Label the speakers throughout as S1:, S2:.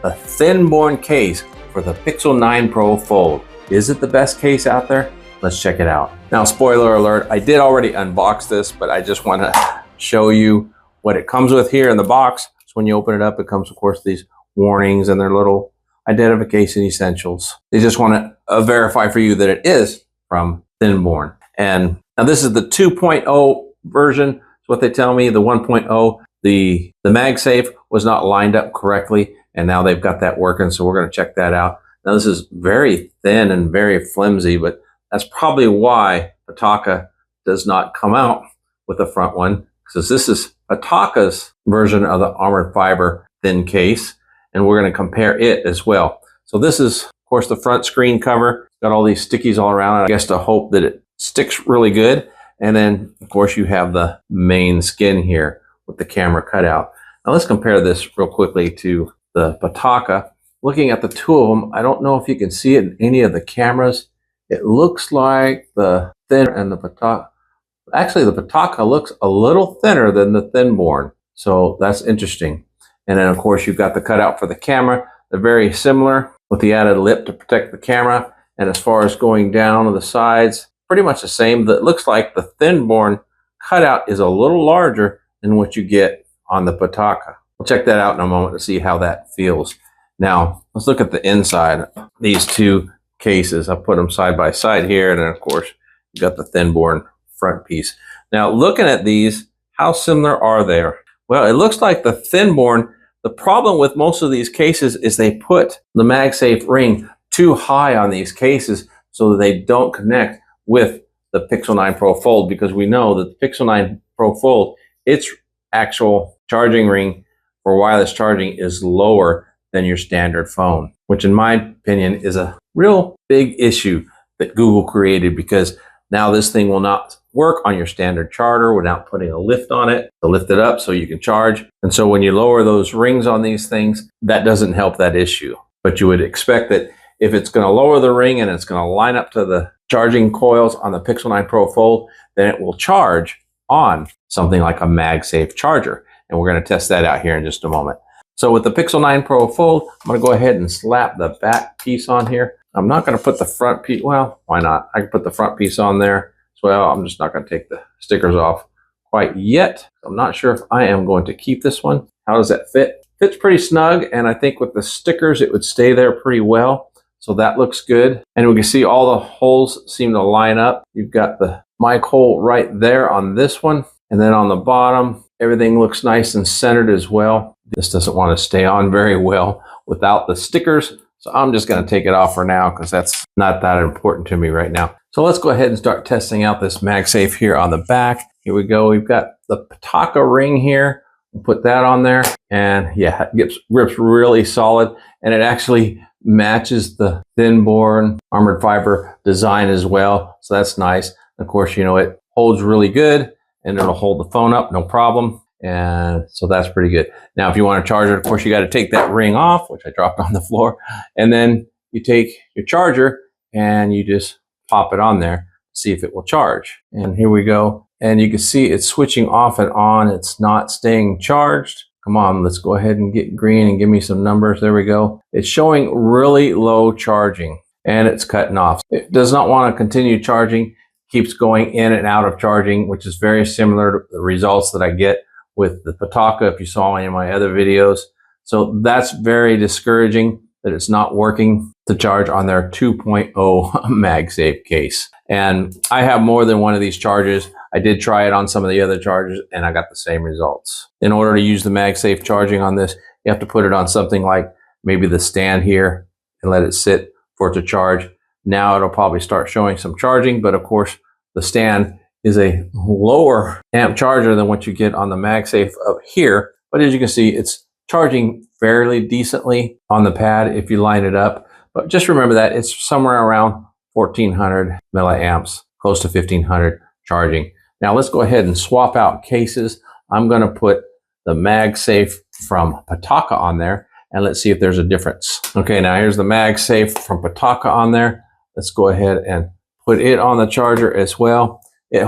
S1: a Thinborne case for the Pixel 9 Pro Fold. Is it the best case out there? Let's check it out. Now, spoiler alert, I did already unbox this, but I just want to show you what it comes with here in the box. So when you open it up, it comes, of course, these warnings and their little identification essentials. They just want to verify for you that it is from Thinborne. And now this is the 2.0 version. It's what they tell me. The 1.0, the MagSafe was not lined up correctly, and now they've got that working, so we're going to check that out. Now this is very thin and very flimsy, but that's probably why Pitaka does not come out with the front one, because this is Pitaka's version of the armored fiber thin case, and we're going to compare it as well. So this is, of course, the front screen cover. Got all these stickies all around, I guess to hope that it sticks really good. And then, of course, you have the main skin here with the camera cutout. Now let's compare this real quickly to the Pitaka. Looking at the two of them, I don't know if you can see it in any of the cameras. It looks like the thin and the Pitaka. Actually, the Pitaka looks a little thinner than the Thinborne. So that's interesting. And then, of course, you've got the cutout for the camera. They're very similar with the added lip to protect the camera. And as far as going down to the sides, pretty much the same. That looks like the Thinborne cutout is a little larger than what you get on the Pitaka. We'll check that out in a moment to see how that feels. Now, let's look at the inside. These two cases, I'll put them side by side here. And then, of course, you got the Thinborne front piece. Now, looking at these, how similar are they? Well, it looks like the Thinborne, the problem with most of these cases is they put the MagSafe ring too high on these cases so that they don't connect with the Pixel 9 Pro Fold, because we know that the Pixel 9 Pro Fold, its actual charging ring for wireless charging is lower than your standard phone, which in my opinion is a real big issue that Google created, because now this thing will not work on your standard charger without putting a lift on it to lift it up so you can charge. And so when you lower those rings on these things, that doesn't help that issue. But you would expect that if it's going to lower the ring and it's going to line up to the charging coils on the Pixel 9 Pro Fold, then it will charge on something like a MagSafe charger. And we're going to test that out here in just a moment. So with the Pixel 9 Pro Fold, I'm going to go ahead and slap the back piece on here. I'm not going to put the front piece, well, why not? I can put the front piece on there as well. I'm just not going to take the stickers off quite yet. I'm not sure if I am going to keep this one. How does that fit? Fits pretty snug, and I think with the stickers, it would stay there pretty well. So that looks good. And we can see all the holes seem to line up. You've got the mic hole right there on this one. And then on the bottom, everything looks nice and centered as well. This doesn't want to stay on very well without the stickers. So I'm just going to take it off for now because that's not that important to me right now. So let's go ahead and start testing out this MagSafe here on the back. Here we go. We've got the Pitaka ring here. We'll put that on there. And yeah, it grips really solid. And it actually matches the Thinborne armored fiber design as well. So that's nice. Of course, you know, it holds really good and it'll hold the phone up, no problem. And so that's pretty good. Now, if you want to charge it, of course, you got to take that ring off, which I dropped on the floor. And then you take your charger and you just pop it on there, see if it will charge. And here we go. And you can see it's switching off and on. It's not staying charged. Come on, let's go ahead and get green and give me some numbers. There we go. It's showing really low charging and it's cutting off. It does not want to continue charging, keeps going in and out of charging, which is very similar to the results that I get with the Pitaka if you saw any of my other videos. So that's very discouraging that it's not working to charge on their 2.0 MagSafe case. And I have more than one of these chargers. I did try it on some of the other chargers and I got the same results. In order to use the MagSafe charging on this, you have to put it on something like maybe the stand here and let it sit for it to charge. Now it'll probably start showing some charging, but of course the stand is a lower amp charger than what you get on the MagSafe up here. But as you can see, it's charging fairly decently on the pad if you line it up. But just remember that it's somewhere around 1400 milliamps, close to 1500 charging. Now let's go ahead and swap out cases. I'm going to put the MagSafe from Pitaka on there and let's see if there's a difference. Okay, now here's the MagSafe from Pitaka on there. Let's go ahead and put it on the charger as well. It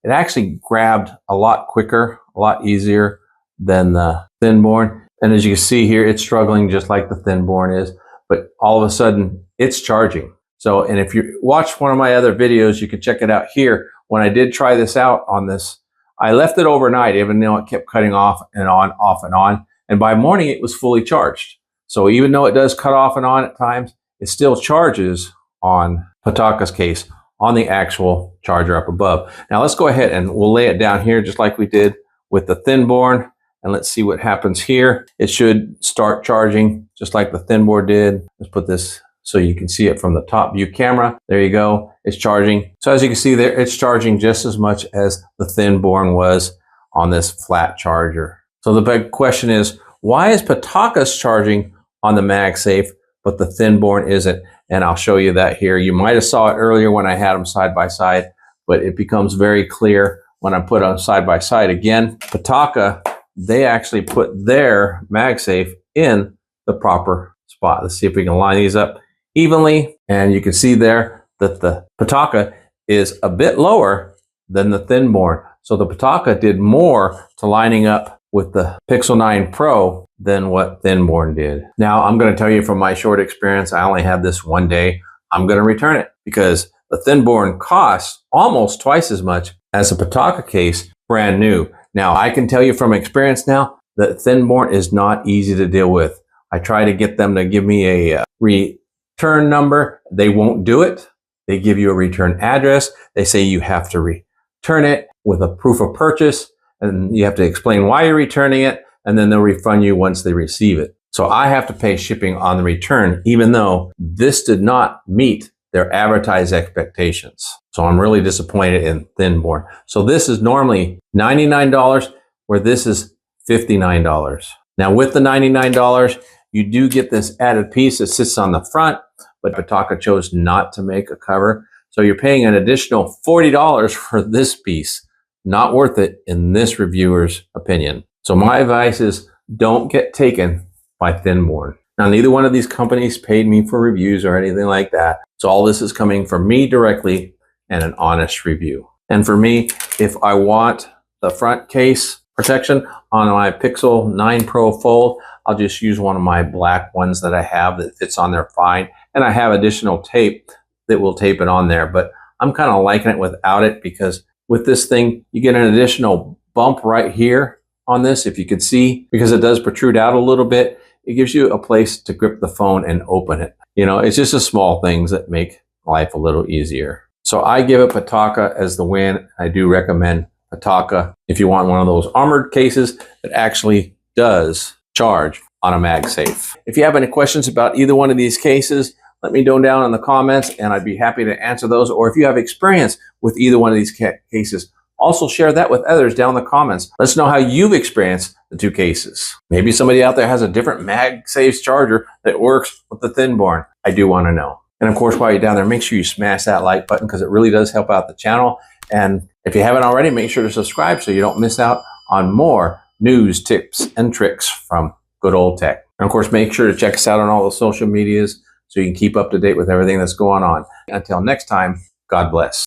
S1: actually grabbed a lot quicker, a lot easier than the Thinborne. And as you can see here, it's struggling just like the Thinborne is, but all of a sudden it's charging. So, and if you watch one of my other videos, you can check it out here. When I did try this out on this, I left it overnight, even though it kept cutting off and on, off and on. And by morning, it was fully charged. So even though it does cut off and on at times, it still charges on Pitaka's case on the actual charger up above. Now let's go ahead and we'll lay it down here just like we did with the Thinborne. And let's see what happens here. It should start charging just like the Thinborne did. Let's put this so you can see it from the top view camera. There you go, it's charging. So as you can see there, it's charging just as much as the Thinborne was on this flat charger. So the big question is, why is Pitaka's charging on the MagSafe, but the Thinborne isn't? And I'll show you that here. You might have saw it earlier when I had them side by side, but it becomes very clear when I put them side by side. Again, Pitaka, they actually put their MagSafe in the proper spot. Let's see if we can line these up evenly. And you can see there that the Pitaka is a bit lower than the Thinborne. So the Pitaka did more to lining up with the Pixel 9 Pro than what Thinborne did. Now, I'm going to tell you from my short experience, I only had this one day. I'm going to return it because the Thinborne costs almost twice as much as a Pitaka case, brand new. Now, I can tell you from experience now that Thinborne is not easy to deal with. I try to get them to give me a return number. They won't do it. They give you a return address. They say you have to return it with a proof of purchase, and you have to explain why you're returning it, and then they'll refund you once they receive it. So I have to pay shipping on the return, even though this did not meet their advertised expectations. So I'm really disappointed in Thinborne. So this is normally $99, where this is $59. Now with the $99, you do get this added piece that sits on the front, but Pitaka chose not to make a cover. So you're paying an additional $40 for this piece. Not worth it in this reviewer's opinion. So my advice is don't get taken by Thinborne. Now, neither one of these companies paid me for reviews or anything like that. So all this is coming from me directly and an honest review. And for me, if I want the front case protection on my Pixel 9 Pro Fold, I'll just use one of my black ones that I have that fits on there fine. And I have additional tape that will tape it on there, but I'm kind of liking it without it because with this thing, you get an additional bump right here on this, if you could see, because it does protrude out a little bit. It gives you a place to grip the phone and open it. You know, it's just the small things that make life a little easier. So I give it Pitaka as the win. I do recommend Pitaka if you want one of those armored cases that actually does charge on a MagSafe. If you have any questions about either one of these cases, let me know down in the comments and I'd be happy to answer those. Or if you have experience with either one of these cases, also share that with others down in the comments. Let us know how you've experienced the two cases. Maybe somebody out there has a different MagSafe charger that works with the Thinborne. I do want to know. And of course, while you're down there, make sure you smash that like button because it really does help out the channel. And if you haven't already, make sure to subscribe so you don't miss out on more news, tips, and tricks from good old tech. And of course, make sure to check us out on all the social medias so you can keep up to date with everything that's going on. Until next time, God bless.